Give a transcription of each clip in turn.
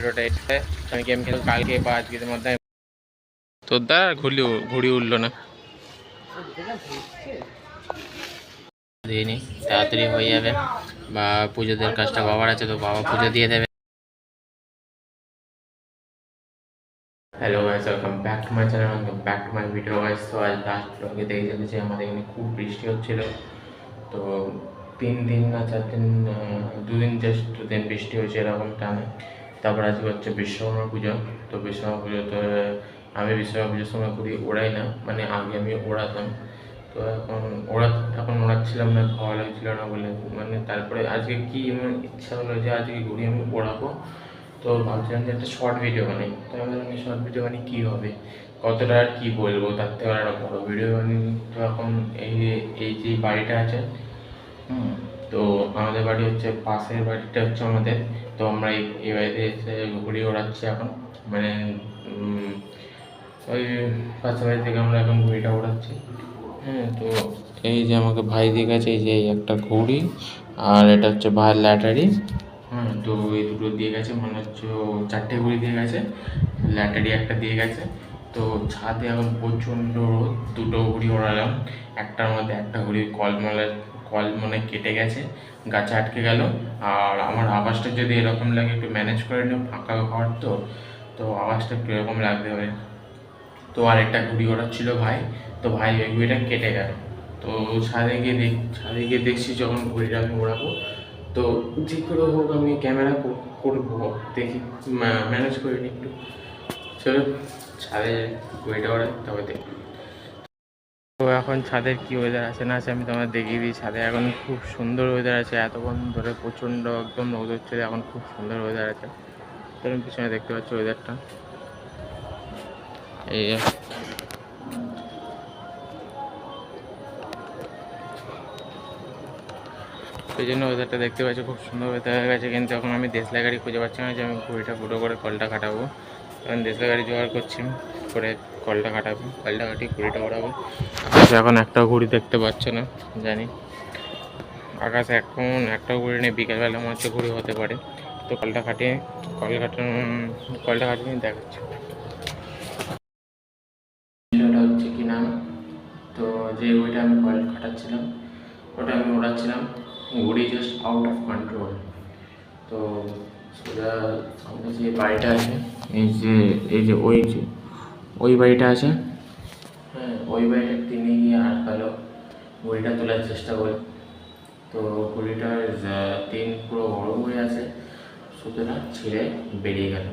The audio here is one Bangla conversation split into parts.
ভিডিওটা এসে আমি গেম খেলবো কালকে বা আজকের মধ্যে। তোর দা ঘুড়ি উঠলো না, দিয়ে নি তাড়াতাড়ি হয়ে যাবে বা পুজোদের কাজটা বাবার আছে তো বাবা পুজো দিয়ে দেবে। Hello guys, welcome back to my channel, welcome back to my video guys. তো আজ লাস্ট ব্লগে দেখে চলেছি আমাদের এখানে খুব বৃষ্টি হচ্ছিল। তো 3 দিন না 4 দিন, 2 দিন, জাস্ট 2 দিন বৃষ্টি হয়েছে এরকম টানে। তারপর আজকে হচ্ছে বিশ্বকর্মা পুজো। তো বিশ্বকর্মা পুজোতে আমি বিশ্বকর্মা পুজোর সময় ঘুড়ি ওড়াই না, মানে আগে আমি ওড়াতাম। তো এখন ওড়াচ্ছিলাম না, ভালো লাগছিল না বলে, মানে তারপরে আজকে কি আমার ইচ্ছা হলো যে আজকে ঘুড়ি আমি ওড়াবো। তো ভাবছিলাম যে একটা শর্ট ভিডিও বানাই। তো আমি ভাবলাম শর্ট ভিডিও বানিয়ে কী হবে, কতটা আর কী বলবো, তার থেকে একটা বড়ো ভিডিও বানিয়ে। তো এখন এই যে বাড়িটা আছে, তো আমাদের বাড়ি হচ্ছে পাশের বাড়িটা হচ্ছে আমাদের। তো আমরা এই বাড়িতে এসে ঘুড়ি ওড়াচ্ছি এখন, মানে ওই পাশের বাড়ি থেকে আমরা এখন ঘুড়িটা ওড়াচ্ছি। তো এই যে আমাকে ভাই দিয়ে গেছে, এই যে একটা ঘুড়ি আর এটা হচ্ছে ভাইয়ের ল্যাটারি। তো এই দুটো দিয়ে গেছে, মনে হচ্ছে ও 4টে ঘুড়ি দিয়ে গেছে, ল্যাটারি একটা দিয়ে গেছে। তো ছাদে এখন প্রচণ্ড রোদ, 2টো ঘুড়ি ওড়ালাম, একটার মধ্যে একটা ঘুড়ির কল মনে কেটে গেছে, গাছে আটকে গেল। আর আমার আওয়াজটা যদি এরকম লাগে একটু ম্যানেজ করে নিও, ফাঁকা ঘর তো আওয়াজটা একটু এরকম লাগতে হবে। তো আর একটা ঘুড়ি ওড়াচ্ছিল ভাই, তো ভাই ওই ঘুড়িটা কেটে গেল। তো ছাদে গিয়ে দেখছি যখন ঘুড়িটা আমি ওড়াবো, তো যে করে হোক আমি ক্যামেরা করবো, দেখি ম্যানেজ করে নিই একটু। চলো ছাদে ঘুড়িটা ওড়াই, তবে দেখি। তো এখন ছাদের কি ওয়েদার আছে না আছে আমি তোমাদের দেখিয়ে দিই। ছাদে এখন খুব সুন্দর ওয়েদার আছে, এতক্ষণ ধরে প্রচণ্ড একদম রোদ হচ্ছে, এখন খুব সুন্দর ওয়েদার আছে। তুমি পিছনে দেখতে পাচ্ছ ওয়েদারটা, এই সেই জন্য ওয়েদারটা দেখতে পাচ্ছি খুব সুন্দর ওয়েদার হয়ে গেছে। কিন্তু এখন আমি দেশলাই গাড়ি খুঁজে পাচ্ছি না যে আমি ঘুড়িটা ফুটো করে কলটা কাটাবো। এখন দেশলাই গাড়ি জোগাড় করছি, করে কলটা কাটাবো, কলটা কাটিয়ে ঘুড়িটা ওড়াবো। আকাশে এখন একটাও ঘুড়ি দেখতে পাচ্ছ না জানি, আকাশে এখন একটাও ঘুড়ি নেই। বিকেলবেলা মনে হচ্ছে ঘুড়ি হতে পারে। তো কলটা কাটিয়ে দেখাচ্ছি বিষয়টা হচ্ছে কি না। তো যে ঘুড়িটা আমি কল কাটাচ্ছিলাম, ওটা আমি ওড়াচ্ছিলাম, ঘুড়ি জাস্ট আউট অফ কন্ট্রোল। তো সেটা সামনে যে বাড়িটা আছে, এই যে ওই বাড়িটা আছে, ওই বাড়িটার টিনে গিয়ে আটকালো, ঘুড়িটা তোলার চেষ্টা করে। তো ঘুড়িটার টিন পুরো বড় হয়ে আছে, সুতরাং ছিঁড়ে বেরিয়ে গেল,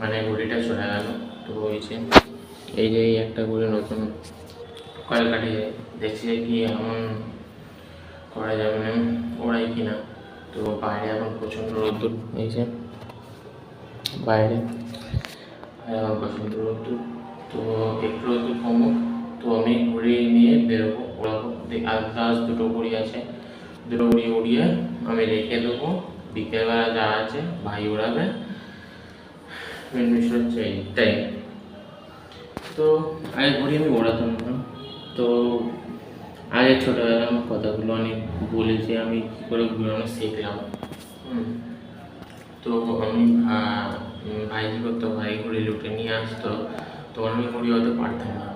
মানে ঘুড়িটা চলে গেল। তো এই যে একটা ঘুড়ি নতুন কয়েল কাটিয়ে দেখছি কি এমন করা যাবে না, ওড়াই কিনা। তো বাইরে এখন প্রচণ্ড রোদ্দুর, এই যে বাইরে এখন প্রচণ্ড রোদ্দুর। তো একটু রোদ্দুর কমুক, তো আমি ঘুড়ি নিয়ে বেরোবো, ওড়াবো। আজ 2টো ঘুড়ি আছে, 2টো ঘুড়ি উড়িয়ে আমি রেখে দেবো, বিকেলবেলা যা আছে ভাই ওড়াবে। মেন বিষয় হচ্ছে এইটাই। তো আগে ঘুড়ি আমি ওড়াতাম না। তো আগে ছোটোবেলা আমার কথাগুলো অনেক বলেছি, আমি কী করে ঘুরানো শিখলাম। তো আমি ভাই কী করতো, ভাই ঘুড়ি লুটে নিয়ে আসতো, তখন আমি ঘুড়ি হতে পারতাম না।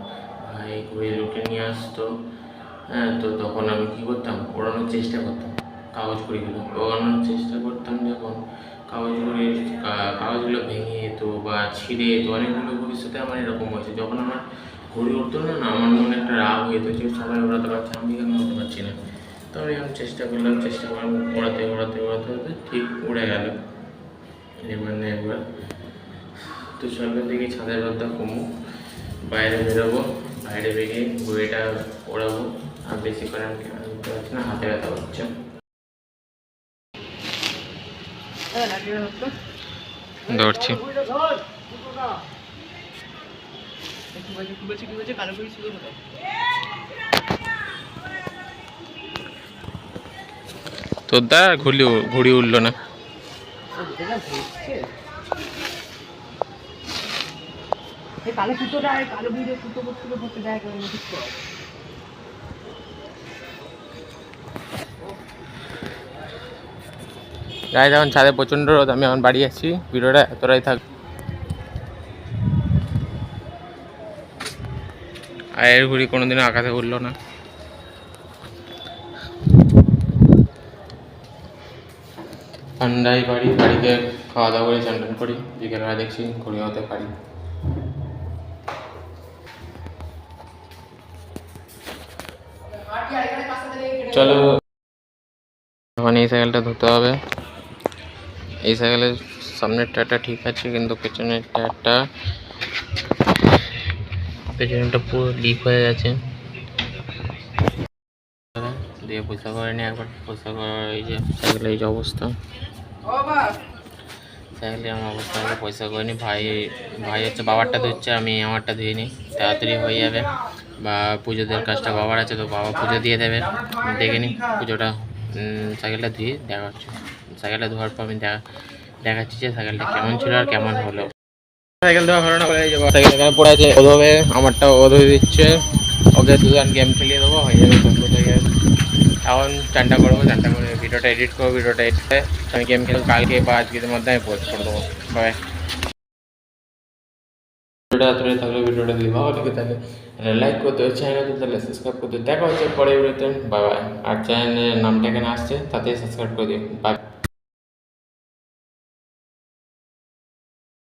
ভাই ঘুড়ি লুটে নিয়ে আসতো, তো তখন আমি কী করতাম, ওড়ানোর চেষ্টা করতাম, কাগজগুলো ওড়ানোর চেষ্টা করতাম। যখন কাগজগুলো ভেঙে যেত বা ছিঁড়ে যেত, অনেকগুলো ভবিষ্যতে আমার এরকম হয়েছে। যখন আমার ঘুড়ি উঠতো না, আমার মনে একটা রাগ হয়ে যেত যে সবাই ওড়াতে পারছে, আমি কেন উড়তে পারছি না। তো আমি এখন চেষ্টা করলাম ওড়াতে ঠিক উড়ে গেল একবার। তো সকাল থেকে ছাদের রোদটা কমুক, বাইরে বেরোবো, বাইরে বেরিয়ে ঘুড়িটা ওড়াবো। আর বেশি করে আমি উঠতে পারছি না, হাতে ব্যথা হচ্ছে। ধরছি তোর দা ঘুড়ি উঠলো না। কালো সুতোটা কালো বুঝে সুতো করতে দেয় করে গাইজ এখন ছাদে প্রচণ্ড রোদ, আমি এখন বাড়ি আসছি, ভিডিওটা এতটাই থাক। আয়ের ঘুড়ি কোনোদিনও আকাশে উঠলো না। ঠান্ডাই বাড়ি, বাড়িতে খাওয়া দাওয়া করি, চান করি, বিকেলবেলা দেখছি ঘুড়ি হতে পারি। চলো এখন এই সাইকেলটা ধুতে হবে। এই সাইকেলের সামনের টায়ারটা ঠিক আছে, কিন্তু পেছনের পেছনেরটা পুরো লিক হয়ে গেছে। দিয়ে পয়সা করে নিয়ে একবার পয়সা করে, এই যে সাইকেলের এই যে অবস্থা, সাইকেলে আমার অবস্থা হলে পয়সা করে নি। ভাই হচ্ছে বাবারটা ধুচ্ছে, আমি আমারটা ধুয়ে নিই, তাড়াতাড়ি হয়ে যাবে। বা পুজোদের কাজটা বাবার আছে, তো বাবা পুজো দিয়ে দেবে। দেখে নিই পুজোটা, সাইকেলটা ধুয়ে দেখা হচ্ছে। সাইকেলটা ধোয়ার পর আমি দেখাচ্ছি যে সাইকেলটা কেমন ছিল আর কেমন হলো। সাইকেল ধোয়া হলো না বলে সাইকেল এখানে পড়ে আছে, ও ধোবে, আমারটা ও ধুয়ে দিচ্ছে। ওকে দুজন গেম খেলিয়ে দেবো, হয়ে যাবে, কমপ্লিট হয়ে যাবে। এখন চানটা করবো, চানটা করে ভিডিওটা এডিট করবো, ভিডিওটা এডিট করে আমি গেম খেলবো। কালকে বা আজকের মধ্যে আমি পোস্ট করে দেবো। বাই। ভিডিওটা এতটাই থাকলে ভিডিওটা যদি ভালো লেগে থাকে লাইক করতে হবে, চ্যানেলটা তাহলে সাবস্ক্রাইব করতে। দেখা হচ্ছে পরে ভিডিওতে, বাই বাই। আর চ্যানেলের নামটা এখানে আসছে, তাতে সাবস্ক্রাইব করে দিও। বাই।